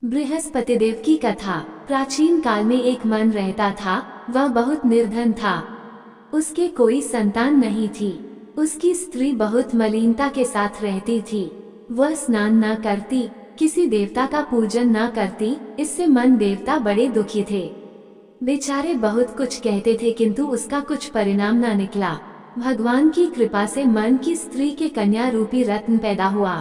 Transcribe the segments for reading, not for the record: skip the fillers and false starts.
बृहस्पति देव की कथा। प्राचीन काल में एक मन रहता था। वह बहुत निर्धन था। उसके कोई संतान नहीं थी। उसकी स्त्री बहुत मलिनता के साथ रहती थी। वह स्नान न करती, किसी देवता का पूजन न करती। इससे मन देवता बड़े दुखी थे। बेचारे बहुत कुछ कहते थे किंतु उसका कुछ परिणाम न निकला। भगवान की कृपा से मन की स्त्री के कन्या रूपी रत्न पैदा हुआ।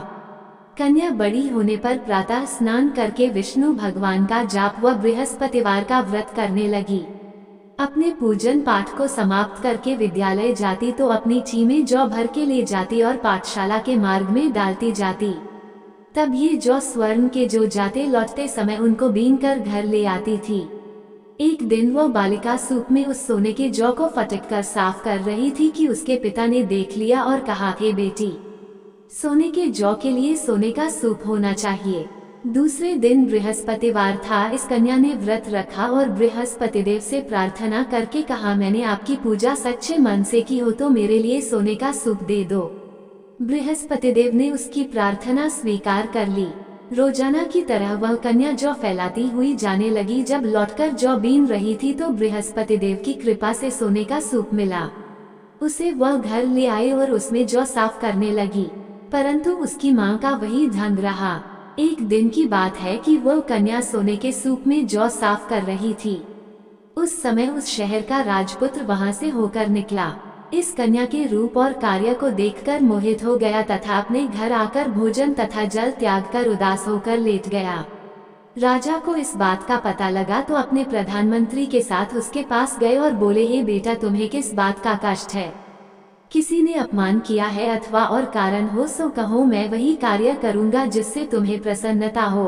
कन्या बड़ी होने पर प्रातः स्नान करके विष्णु भगवान का जाप व बृहस्पतिवार का व्रत करने लगी। अपने पूजन पाठ को समाप्त करके विद्यालय जाती तो अपनी चीमें जौ भर के ले जाती और पाठशाला के मार्ग में डालती जाती। तब ये जौ स्वर्ण के जो जाते लौटते समय उनको बीन कर घर ले आती थी। एक दिन वो बालिका सूप में उस सोने के जौ को फटक कर साफ कर रही थी कि उसके पिता ने देख लिया और कहा, हे बेटी, सोने के जौ के लिए सोने का सूप होना चाहिए। दूसरे दिन बृहस्पतिवार था। इस कन्या ने व्रत रखा और बृहस्पति देव से प्रार्थना करके कहा, मैंने आपकी पूजा सच्चे मन से की हो तो मेरे लिए सोने का सूप दे दो। बृहस्पति देव ने उसकी प्रार्थना स्वीकार कर ली। रोजाना की तरह वह कन्या जौ फैलाती हुई जाने लगी। जब लौटकर जौ बीन रही थी तो बृहस्पति देव की कृपा से सोने का सूप मिला। उसे वह घर ले आए और उसमें जौ साफ करने लगी, परंतु उसकी मां का वही ढंग रहा। एक दिन की बात है कि वह कन्या सोने के सूप में जौ साफ कर रही थी। उस समय उस शहर का राजपुत्र वहां से होकर निकला। इस कन्या के रूप और कार्य को देखकर मोहित हो गया तथा अपने घर आकर भोजन तथा जल त्याग कर उदास होकर लेट गया। राजा को इस बात का पता लगा तो अपने प्रधानमंत्री के साथ उसके पास गए और बोले, हे बेटा, तुम्हें किस बात का कष्ट है? किसी ने अपमान किया है अथवा और कारण हो सो कहो, मैं वही कार्य करूंगा जिससे तुम्हें प्रसन्नता हो।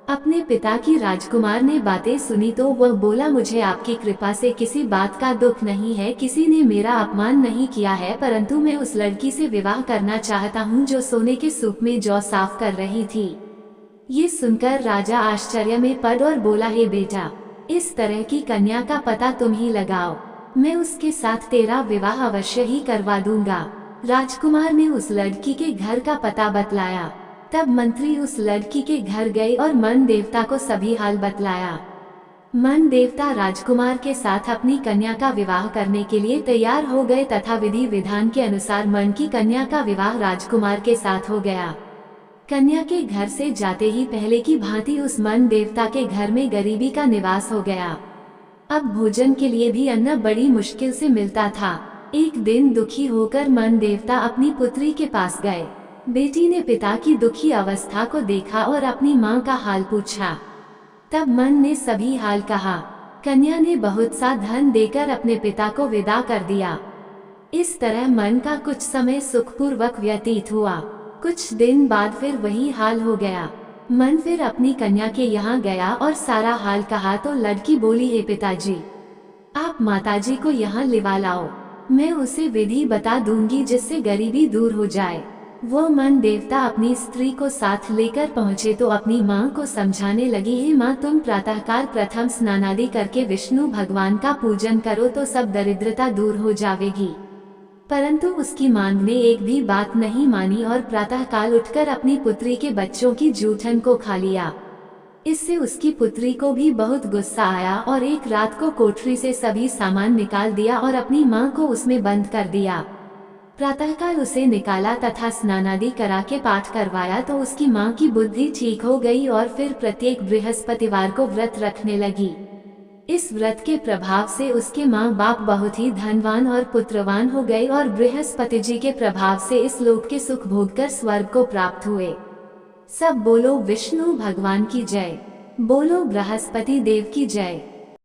अपने पिता की राजकुमार ने बातें सुनी तो वह बोला, मुझे आपकी कृपा से किसी बात का दुख नहीं है। किसी ने मेरा अपमान नहीं किया है, परंतु मैं उस लड़की से विवाह करना चाहता हूँ जो सोने के सूप में जौ साफ कर रही थी। ये सुनकर राजा आश्चर्य में पड़ और बोला, हे बेटा, इस तरह की कन्या का पता तुम ही लगाओ। मैं उसके साथ तेरा विवाह अवश्य ही करवा दूंगा। राजकुमार ने उस लड़की के घर का पता बतलाया। तब मंत्री उस लड़की के घर गए और मन देवता को सभी हाल बतलाया। मन देवता राजकुमार के साथ अपनी कन्या का विवाह करने के लिए तैयार हो गए तथा विधि विधान के अनुसार मन की कन्या का विवाह राजकुमार के साथ हो गया। कन्या के घर से जाते ही पहले की भांति उस मन देवता के घर में गरीबी का निवास हो गया। अब भोजन के लिए भी अन्न बड़ी मुश्किल से मिलता था। एक दिन दुखी होकर मन देवता अपनी पुत्री के पास गए। बेटी ने पिता की दुखी अवस्था को देखा और अपनी मां का हाल पूछा। तब मन ने सभी हाल कहा। कन्या ने बहुत सा धन देकर अपने पिता को विदा कर दिया। इस तरह मन का कुछ समय सुखपूर्वक व्यतीत हुआ। कुछ दिन बाद फिर वही हाल हो गया। मन फिर अपनी कन्या के यहाँ गया और सारा हाल कहा तो लड़की बोली, हे पिताजी, आप माताजी को यहाँ लिवा लाओ। मैं उसे विधि बता दूंगी जिससे गरीबी दूर हो जाए। वो मन देवता अपनी स्त्री को साथ लेकर पहुँचे तो अपनी माँ को समझाने लगी, हे माँ, तुम प्रातःकाल प्रथम स्नानादि करके विष्णु भगवान का पूजन करो तो सब दरिद्रता दूर हो जाएगी। परंतु उसकी मां ने एक भी बात नहीं मानी और प्रातःकाल उठकर अपनी पुत्री के बच्चों की जूठन को खा लिया। इससे उसकी पुत्री को भी बहुत गुस्सा आया और एक रात को कोठरी से सभी सामान निकाल दिया और अपनी मां को उसमें बंद कर दिया। प्रातःकाल उसे निकाला तथा स्नानादि करा के पाठ करवाया तो उसकी मां की बुद्धि ठीक हो गई और फिर प्रत्येक बृहस्पतिवार को व्रत रखने लगी। इस व्रत के प्रभाव से उसके माँ बाप बहुत ही धनवान और पुत्रवान हो गए और बृहस्पति जी के प्रभाव से इस लोक के सुख भोगकर स्वर्ग को प्राप्त हुए। सब बोलो विष्णु भगवान की जय। बोलो बृहस्पति देव की जय।